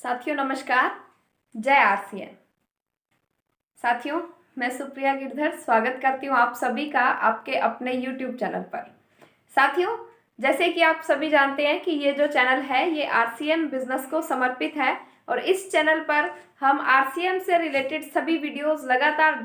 साथियों नमस्कार, जय आरसीएम। साथियों मैं सुप्रिया गिरधर स्वागत करती हूँ आप सभी का आपके अपने YouTube चैनल पर। साथियों जैसे कि आप सभी जानते हैं कि ये जो चैनल है ये आरसीएम बिजनेस को समर्पित है और इस चैनल पर हम आरसीएम से रिलेटेड सभी वीडियोस लगातार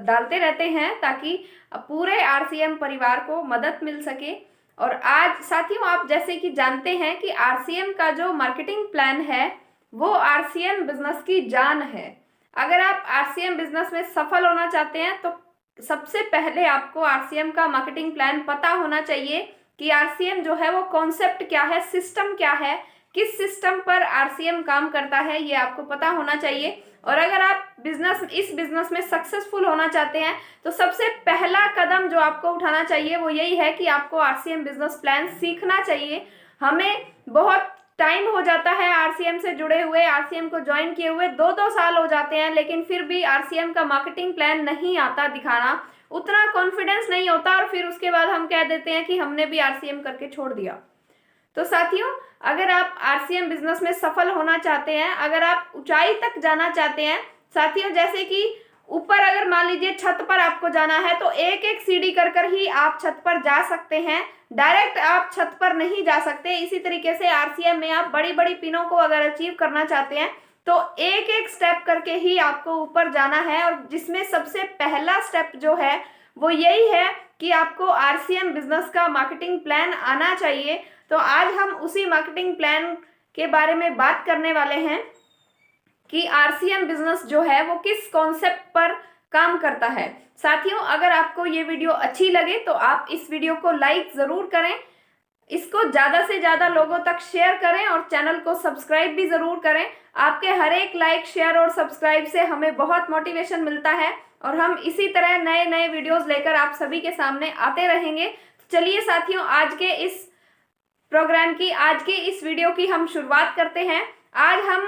डालते रहते हैं ताकि पूरे आरसीएम परिवार को मदद मिल सके। और आज साथियों आप जैसे कि जानते हैं कि आरसीएम का जो मार्केटिंग प्लान है वो आरसीएम बिजनेस की जान है। अगर आप आरसीएम बिजनेस में सफल होना चाहते हैं तो सबसे पहले आपको आरसीएम का मार्केटिंग प्लान पता होना चाहिए कि आरसीएम जो है वो कॉन्सेप्ट क्या है, सिस्टम क्या है, किस सिस्टम पर आरसीएम काम करता है, ये आपको पता होना चाहिए। और अगर आप इस बिजनेस में सक्सेसफुल होना चाहते हैं तो सबसे पहला कदम जो आपको उठाना चाहिए वो यही है कि आपको आरसीएम बिजनेस प्लान सीखना चाहिए। हमें बहुत टाइम हो जाता है आरसीएम से जुड़े हुए, आरसीएम को ज्वाइन किए हुए 2-2 साल हो जाते हैं, लेकिन फिर भी आरसीएम का मार्केटिंग प्लान नहीं आता दिखाना, उतना कॉन्फिडेंस नहीं होता और फिर उसके बाद हम कह देते हैं कि हमने भी आरसीएम करके छोड़ दिया। तो साथियों अगर आप आरसीएम बिजनेस में सफल होना चाहते हैं, अगर आप ऊंचाई तक जाना चाहते हैं, साथियों जैसे कि ऊपर अगर मान लीजिए छत पर आपको जाना है तो एक एक सीढ़ी कर ही आप छत पर जा सकते हैं, डायरेक्ट आप छत पर नहीं जा सकते। इसी तरीके से आरसीएम में आप बड़ी बड़ी पिनों को अगर अचीव करना चाहते हैं तो एक एक स्टेप करके ही आपको ऊपर जाना है। और जिसमें सबसे पहला स्टेप जो है वो यही है कि आपको आरसीएम बिजनेस का मार्केटिंग प्लान आना चाहिए। तो आज हम उसी मार्केटिंग प्लान के बारे में बात करने वाले हैं कि आरसीएम बिजनेस जो है वो किस कॉन्सेप्ट पर काम करता है। साथियों अगर आपको ये वीडियो अच्छी लगे तो आप इस वीडियो को लाइक जरूर करें, इसको ज्यादा से ज्यादा लोगों तक शेयर करें और चैनल को सब्सक्राइब भी जरूर करें। आपके हर एक लाइक, शेयर और सब्सक्राइब से हमें बहुत मोटिवेशन मिलता है और हम इसी तरह नए नए वीडियोस लेकर आप सभी के सामने आते रहेंगे। चलिए साथियों आज के इस प्रोग्राम की, आज के इस वीडियो की हम शुरुआत करते हैं। आज हम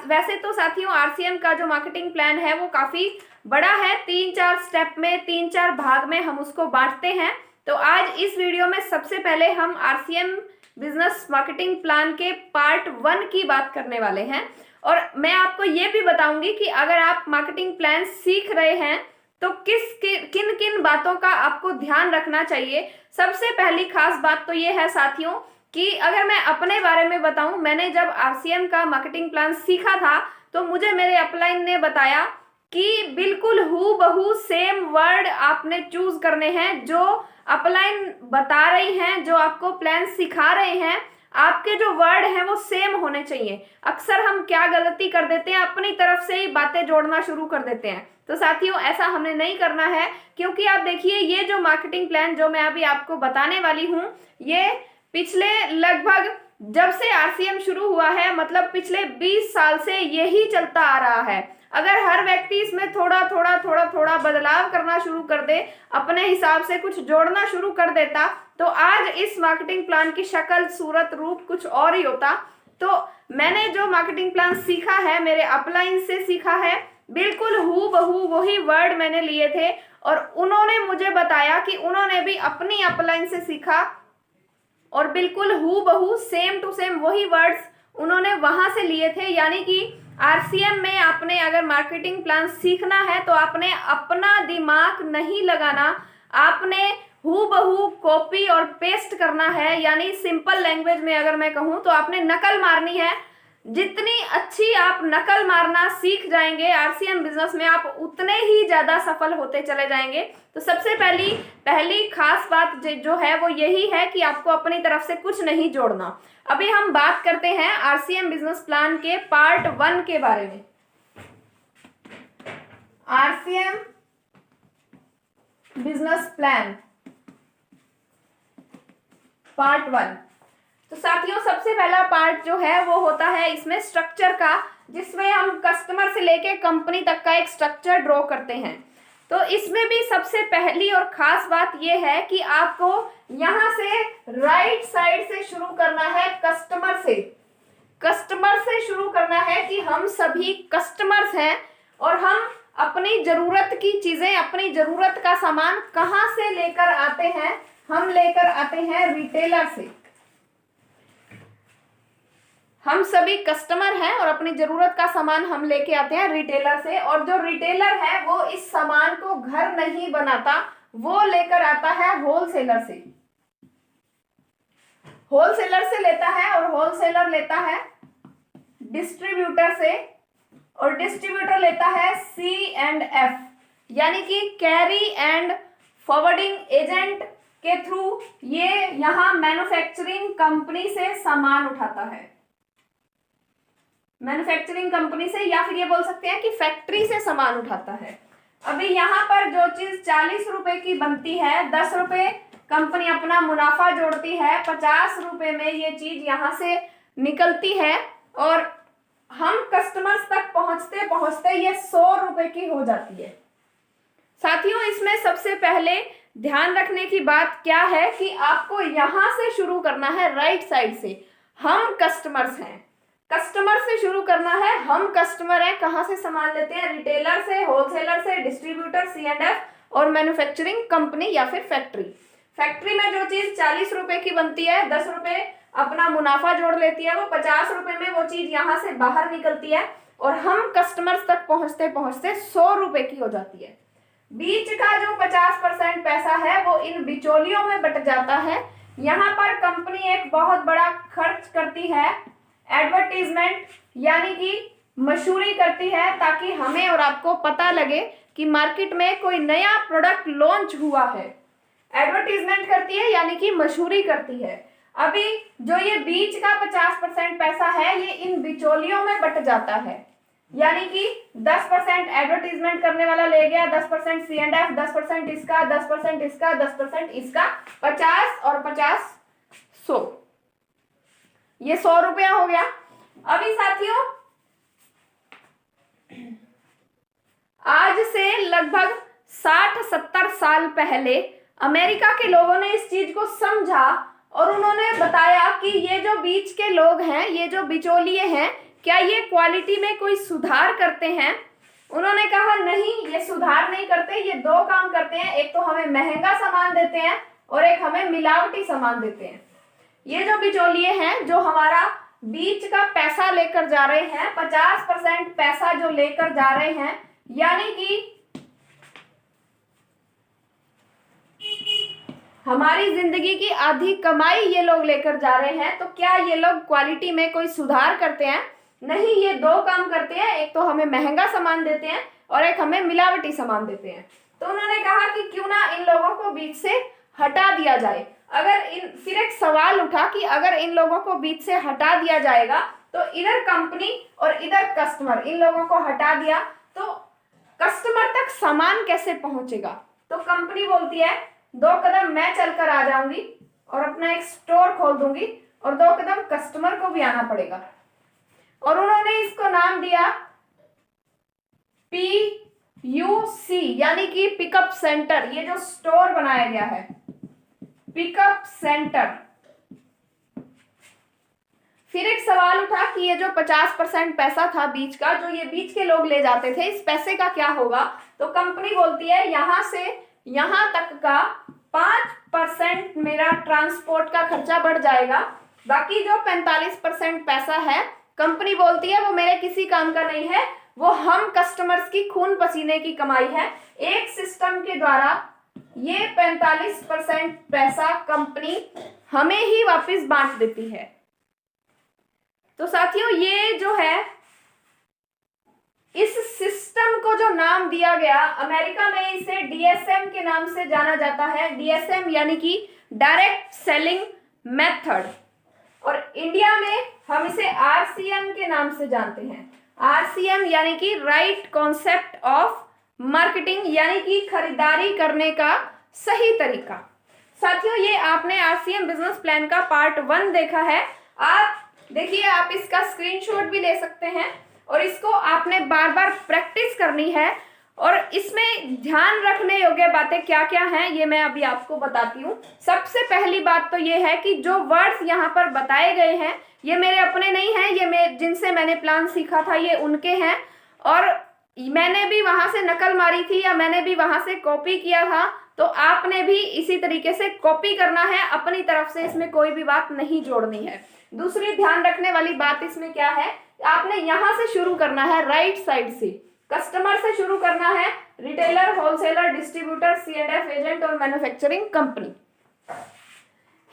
वैसे तो साथियों आरसीएम का जो मार्केटिंग प्लान है वो काफी बड़ा है, 3-4 स्टेप में, 3-4 भाग में हम उसको बांटते हैं। तो आज इस वीडियो में सबसे पहले हम आरसीएम बिजनेस मार्केटिंग प्लान के पार्ट 1 की बात करने वाले हैं। और मैं आपको ये भी बताऊंगी कि अगर आप मार्केटिंग प्लान सीख रहे हैं तो किन किन बातों का आपको ध्यान रखना चाहिए। सबसे पहली खास बात तो ये है साथियों कि अगर मैं अपने बारे में बताऊं, मैंने जब आरसीएम का मार्केटिंग प्लान सीखा था तो मुझे मेरे अपलाइन ने बताया कि बिल्कुल हूबहू सेम वर्ड आपने चूज करने हैं जो अपलाइन बता रही हैं, जो आपको प्लान सिखा रहे हैं, आपके जो वर्ड हैं वो सेम होने चाहिए। अक्सर हम क्या गलती कर देते हैं, अपनी तरफ से ही बातें जोड़ना शुरू कर देते हैं। तो साथियों ऐसा हमें नहीं करना है, क्योंकि आप देखिए ये जो मार्केटिंग प्लान जो मैं अभी आपको बताने वाली हूँ ये पिछले लगभग जब से आरसीएम शुरू हुआ है, मतलब पिछले 20 साल से यही चलता आ रहा है। अगर हर व्यक्ति इसमें थोड़ा थोड़ा बदलाव करना शुरू कर दे, अपने हिसाब से कुछ जोड़ना शुरू कर देता, तो आज इस मार्केटिंग प्लान की शक्ल, सूरत, रूप कुछ और ही होता। तो मैंने जो मार्केटिंग प्लान सीखा है, मेरे अपलाइन से सीखा है, बिल्कुल हूबहू वही वर्ड मैंने लिए थे और उन्होंने मुझे बताया कि उन्होंने भी अपनी अपलाइन से सीखा और बिल्कुल हूबहू सेम टू सेम वही वर्ड्स उन्होंने वहां से लिए थे। यानी कि आरसीएम में आपने अगर मार्केटिंग प्लान सीखना है तो आपने अपना दिमाग नहीं लगाना, आपने हूबहू कॉपी और पेस्ट करना है। यानी सिंपल लैंग्वेज में अगर मैं कहूँ तो आपने नकल मारनी है। जितनी अच्छी आप नकल मारना सीख जाएंगे आरसीएम बिजनेस में, आप उतने ही ज्यादा सफल होते चले जाएंगे। तो सबसे पहली खास बात जो है वो यही है कि आपको अपनी तरफ से कुछ नहीं जोड़ना। अभी हम बात करते हैं आरसीएम बिजनेस प्लान के पार्ट 1 के बारे में। RCM business plan part 1। तो साथियों सबसे पहला पार्ट जो है वो होता है इसमें स्ट्रक्चर का, जिसमें हम कस्टमर से लेके कंपनी तक का एक स्ट्रक्चर ड्रॉ करते हैं। तो इसमें भी सबसे पहली और खास बात यह है कि आपको यहां से राइट साइड से शुरू करना है, कस्टमर से शुरू करना है कि हम सभी कस्टमर्स हैं और हम अपनी जरूरत की चीजें, अपनी जरूरत का सामान कहां से लेकर आते हैं, हम लेकर आते हैं रिटेलर से। हम सभी कस्टमर हैं और अपनी जरूरत का सामान हम लेके आते हैं रिटेलर से, और जो रिटेलर है वो इस सामान को घर नहीं बनाता, वो लेकर आता है होलसेलर से। होलसेलर से लेता है और होलसेलर लेता है डिस्ट्रीब्यूटर से, और डिस्ट्रीब्यूटर लेता है C&F यानी कि कैरी एंड फॉरवर्डिंग एजेंट के थ्रू ये यहां मैन्युफैक्चरिंग कंपनी से सामान उठाता है। मैन्युफैक्चरिंग कंपनी से, या फिर ये बोल सकते हैं कि फैक्ट्री से सामान उठाता है। अभी यहाँ पर जो चीज 40 रुपए की बनती है, 10 रुपए कंपनी अपना मुनाफा जोड़ती है, 50 रुपए में ये चीज यहाँ से निकलती है और हम कस्टमर्स तक पहुंचते पहुंचते ये 100 रुपए की हो जाती है। साथियों, इसमें सबसे पहले ध्यान रखने की बात क्या है कि आपको यहां से शुरू करना है, राइट साइड से। हम कस्टमर्स हैं, कस्टमर से शुरू करना है। हम कस्टमर हैं, कहां से सामान लेते हैं? रिटेलर से, होलसेलर से, डिस्ट्रीब्यूटर, C&F और मैन्युफैक्चरिंग कंपनी या फिर फैक्ट्री। फैक्ट्री में जो चीज 40 रुपए की बनती है, 10 रुपए अपना मुनाफा जोड़ लेती है, वो 50 रुपए में वो चीज यहां से बाहर निकलती है और हम कस्टमर्स तक पहुंचते पहुंचते 100 रुपए की हो जाती है। बीच का जो 50% पैसा है वो इन बिचौलियों में बट जाता है। यहाँ पर कंपनी एक बहुत बड़ा खर्च करती है, एडवर्टीजमेंट यानी कि मशहूरी करती है, ताकि हमें और आपको पता लगे कि मार्केट में कोई नया प्रोडक्ट लॉन्च हुआ है। एडवर्टीजमेंट करती है यानी कि मशहूरी करती है। अभी जो ये बीच का 50% पैसा है ये इन बिचौलियों में बट जाता है, यानी कि 10% एडवर्टीजमेंट करने वाला ले गया, 10% C&F, 10% इसका, 10% इसका, 10% इसका, 50 और 50 100, ये 100 रुपया हो गया। अभी साथियों, आज से लगभग 60-70 साल पहले अमेरिका के लोगों ने इस चीज को समझा और उन्होंने बताया कि ये जो बीच के लोग हैं, ये जो बिचौलिए हैं, क्या ये क्वालिटी में कोई सुधार करते हैं? उन्होंने कहा नहीं, ये सुधार नहीं करते, ये दो काम करते हैं, एक तो हमें महंगा सामान देते हैं और एक हमें मिलावटी सामान देते हैं। ये जो बिचौलिए हैं जो हमारा बीच का पैसा लेकर जा रहे हैं, 50% पैसा जो लेकर जा रहे हैं, यानी कि हमारी जिंदगी की आधी कमाई ये लोग लेकर जा रहे हैं, तो क्या ये लोग क्वालिटी में कोई सुधार करते हैं? नहीं, ये दो काम करते हैं, एक तो हमें महंगा सामान देते हैं और एक हमें मिलावटी सामान देते हैं। तो उन्होंने कहा कि क्यों ना इन लोगों को बीच से हटा दिया जाए। फिर एक सवाल उठा कि अगर इन लोगों को बीच से हटा दिया जाएगा तो इधर कंपनी और इधर कस्टमर, इन लोगों को हटा दिया तो कस्टमर तक सामान कैसे पहुंचेगा? तो कंपनी बोलती है 2 कदम मैं चलकर आ जाऊंगी और अपना एक स्टोर खोल दूंगी और 2 कदम कस्टमर को भी आना पड़ेगा। और उन्होंने इसको नाम दिया PUC यानी कि पिकअप सेंटर। ये जो स्टोर बनाया गया है, पिकअप सेंटर। फिर एक सवाल उठा कि ये जो 50% पैसा था बीच का, जो ये बीच के लोग ले जाते थे, इस पैसे का क्या होगा? तो कंपनी बोलती है यहां से यहां तक का 5% मेरा ट्रांसपोर्ट का खर्चा बढ़ जाएगा, बाकी जो 45% पैसा है कंपनी बोलती है वो मेरे किसी काम का नहीं है, वो हम कस्टमर्स की खून पसीने की कमाई है। एक सिस्टम के द्वारा ये 45% पैसा कंपनी हमें ही वापस बांट देती है। तो साथियों, ये जो है इस सिस्टम को जो नाम दिया गया, अमेरिका में इसे DSM के नाम से जाना जाता है। DSM यानी कि डायरेक्ट सेलिंग मेथड, और इंडिया में हम इसे RCM के नाम से जानते हैं। RCM यानी कि राइट कॉन्सेप्ट ऑफ मार्केटिंग, यानी कि खरीदारी करने का सही तरीका। साथियों, ये आपने RCM बिजनेस प्लान का पार्ट 1 देखा है। आप देखिए, आप इसका स्क्रीनशॉट भी ले सकते हैं और इसको आपने बार बार प्रैक्टिस करनी है। और इसमें ध्यान रखने योग्य बातें क्या क्या हैं ये मैं अभी आपको बताती हूँ। सबसे पहली बात तो ये है कि जो वर्ड्स यहाँ पर बताए गए हैं ये मेरे अपने नहीं हैं, ये जिनसे मैंने प्लान सीखा था ये उनके हैं, और मैंने भी वहाँ से नकल मारी थी या मैंने भी वहाँ से कॉपी किया था, तो आपने भी इसी तरीके से कॉपी करना है अपनी तरफ से, इसमें कोई भी बात नहीं जोड़नी है। दूसरी ध्यान रखने वाली बात इसमें क्या है, आपने यहां से शुरू करना है, राइट साइड से, कस्टमर से शुरू करना है, retailer, wholesaler, distributor, C&F agent और मैन्युफैक्चरिंग कंपनी।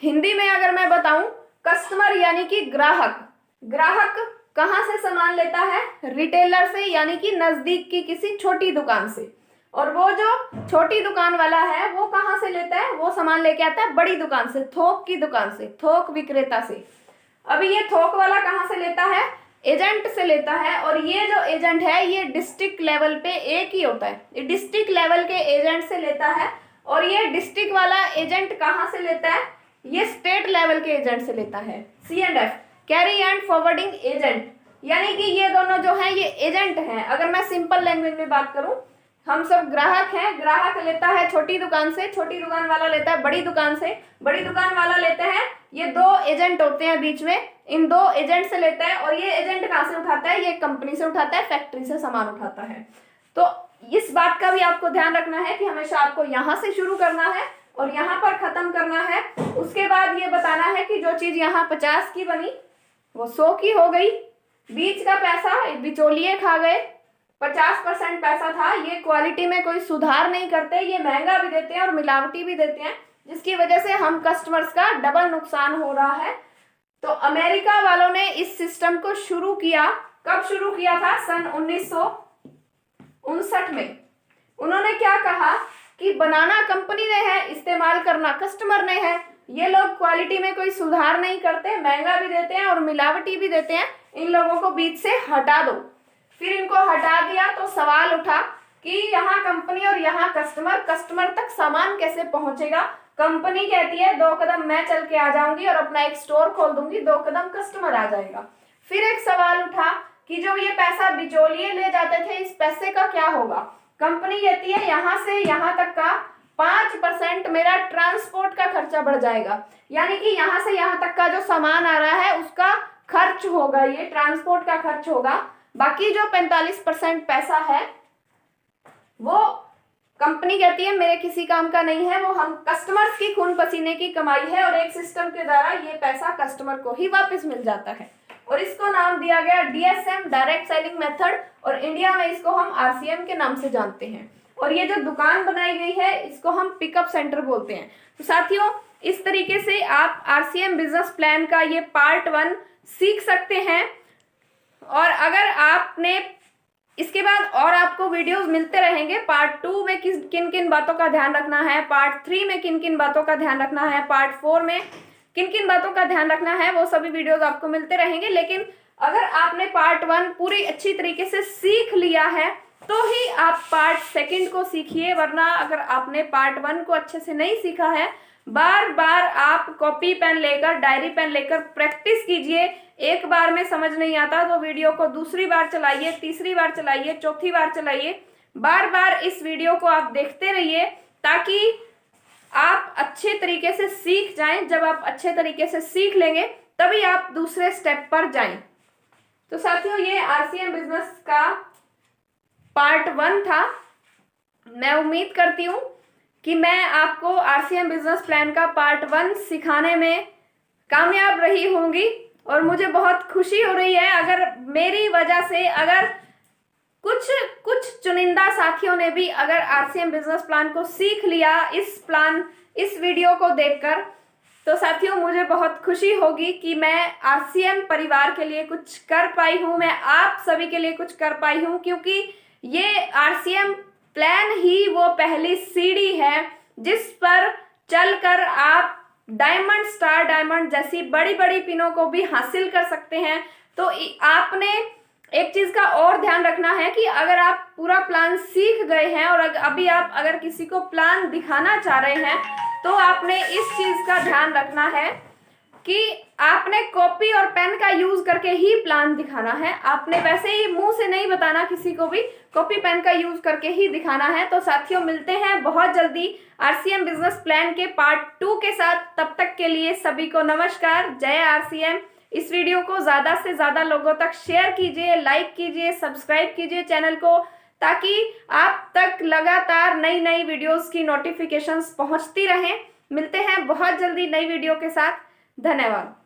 हिंदी में अगर मैं बताऊं, कस्टमर यानी कि ग्राहक, ग्राहक कहां से सामान लेता है, रिटेलर से यानी कि नजदीक की किसी छोटी दुकान से, और वो जो छोटी दुकान वाला है वो कहां से लेता है, वो सामान लेके आता है बड़ी दुकान से, थोक की दुकान से, थोक विक्रेता से। अभी ये थोक वाला कहां से लेता है, एजेंट से लेता है, और ये जो एजेंट है ये डिस्ट्रिक्ट लेवल पे एक ही होता है, ये डिस्ट्रिक्ट लेवल के एजेंट से लेता है। और ये डिस्ट्रिक्ट वाला एजेंट कहां से लेता है, ये स्टेट लेवल के एजेंट से लेता है, C&F, carry and forwarding agent, यानी कि ये दोनों जो हैं ये एजेंट हैं। अगर मैं सिंपल लैंग्वेज में बात करूं, हम सब ग्राहक हैं, ग्राहक लेता है छोटी दुकान से, छोटी दुकान वाला लेता है बड़ी दुकान से, बड़ी दुकान वाला लेते हैं, ये दो एजेंट होते हैं बीच में, इन दो एजेंट से लेता है। और ये एजेंट कहाँ से उठाता है, ये कंपनी से उठाता है, फैक्ट्री से सामान उठाता है। तो इस बात का भी आपको ध्यान रखना है कि हमेशा आपको यहाँ से शुरू करना है और यहाँ पर खत्म करना है। उसके बाद ये बताना है कि जो चीज यहाँ 50 की बनी वो 100 की हो गई, बीच का पैसा बिचौलिए खा गए, 50% पैसा था, ये क्वालिटी में कोई सुधार नहीं करते, ये महंगा भी देते हैं और मिलावटी भी देते हैं, जिसकी वजह से हम कस्टमर्स का डबल नुकसान हो रहा है। तो अमेरिका वालों ने इस सिस्टम को शुरू किया, कब शुरू किया था, सन 1959 में। उन्होंने क्या कहा कि बनाना कंपनी ने है, इस्तेमाल करना कस्टमर ने है, ये लोग क्वालिटी में कोई सुधार नहीं करते, महंगा भी देते हैं और मिलावटी भी देते हैं, इन लोगों को बीच से हटा दो। फिर इनको हटा दिया तो सवाल उठा कि यहाँ कंपनी और यहाँ कस्टमर, कस्टमर तक सामान कैसे पहुंचेगा। कंपनी कहती है 2 कदम मैं चल के आ जाऊंगी और अपना एक स्टोर खोल दूंगी, 2 कदम कस्टमर आ जाएगा। फिर एक सवाल उठा कि जो ये पैसा बिचौलिए ले जाते थे, इस पैसे का क्या होगा। कंपनी कहती है यहाँ से यहाँ तक का 5% मेरा ट्रांसपोर्ट का खर्चा बढ़ जाएगा, यानी कि यहाँ से यहाँ तक का जो सामान आ रहा है उसका खर्च होगा, ये ट्रांसपोर्ट का खर्च होगा। बाकी जो 45% पैसा है वो कंपनी कहती है मेरे किसी काम का नहीं है, वो हम कस्टमर्स की खून पसीने की कमाई है, और एक सिस्टम के द्वारा ये पैसा कस्टमर को ही वापस मिल जाता है। और इसको नाम दिया गया DSM, डायरेक्ट सेलिंग मेथड, और इंडिया में इसको हम RCM के नाम से जानते हैं। और ये जो दुकान बनाई गई है इसको हम पिकअप सेंटर बोलते हैं। तो साथियों, इस तरीके से आप RCM बिजनेस प्लान का ये पार्ट 1 सीख सकते हैं। और अगर आपने इसके बाद और आपको वीडियोस मिलते रहेंगे, पार्ट 2 में किन किन बातों का ध्यान रखना है, पार्ट 3 में किन किन बातों का ध्यान रखना है, पार्ट 4 में किन किन बातों का ध्यान रखना है, वो सभी वीडियोस आपको मिलते रहेंगे। लेकिन अगर आपने पार्ट 1 पूरी अच्छी तरीके से सीख लिया है तो ही आप पार्ट 2 को सीखिए, वरना अगर आपने पार्ट 1 को अच्छे से नहीं सीखा है, बार बार आप कॉपी पेन लेकर, डायरी पेन लेकर प्रैक्टिस कीजिए। एक बार में समझ नहीं आता तो वीडियो को दूसरी बार चलाइए, तीसरी बार चलाइए, चौथी बार चलाइए, बार बार इस वीडियो को आप देखते रहिए ताकि आप अच्छे तरीके से सीख जाएं। जब आप अच्छे तरीके से सीख लेंगे तभी आप दूसरे स्टेप पर जाएं। तो साथियों, ये RCM बिजनेस का पार्ट 1 था। मैं उम्मीद करती हूँ कि मैं आपको RCM बिजनेस प्लान का पार्ट 1 सिखाने में कामयाब रही होंगी, और मुझे बहुत खुशी हो रही है अगर मेरी वजह से अगर कुछ चुनिंदा साथियों ने भी अगर RCM बिजनेस प्लान को सीख लिया इस वीडियो को देखकर, तो साथियों मुझे बहुत खुशी होगी कि मैं RCM परिवार के लिए कुछ कर पाई हूँ, मैं आप सभी के लिए कुछ कर पाई हूँ, क्योंकि ये RCM प्लान ही वो पहली सीढ़ी है जिस पर चलकर आप डायमंड, स्टार डायमंड जैसी बड़ी बड़ी पिनों को भी हासिल कर सकते हैं। तो आपने एक चीज का और ध्यान रखना है कि अगर आप पूरा प्लान सीख गए हैं और अभी आप अगर किसी को प्लान दिखाना चाह रहे हैं, तो आपने इस चीज का ध्यान रखना है कि आपने कॉपी और पेन का यूज करके ही प्लान दिखाना है। आपने वैसे ही मुंह से नहीं बताना किसी को भी, कॉपी पेन का यूज करके ही दिखाना है। तो साथियों, मिलते हैं बहुत जल्दी RCM बिजनेस प्लान के पार्ट 2 के साथ। तब तक के लिए सभी को नमस्कार, जय RCM। इस वीडियो को ज्यादा से ज्यादा लोगों तक शेयर कीजिए, लाइक कीजिए, सब्सक्राइब कीजिए चैनल को, ताकि आप तक लगातार नई नई वीडियोस की नोटिफिकेशंस पहुंचती रहें। मिलते हैं बहुत जल्दी नई वीडियो के साथ। धन्यवाद।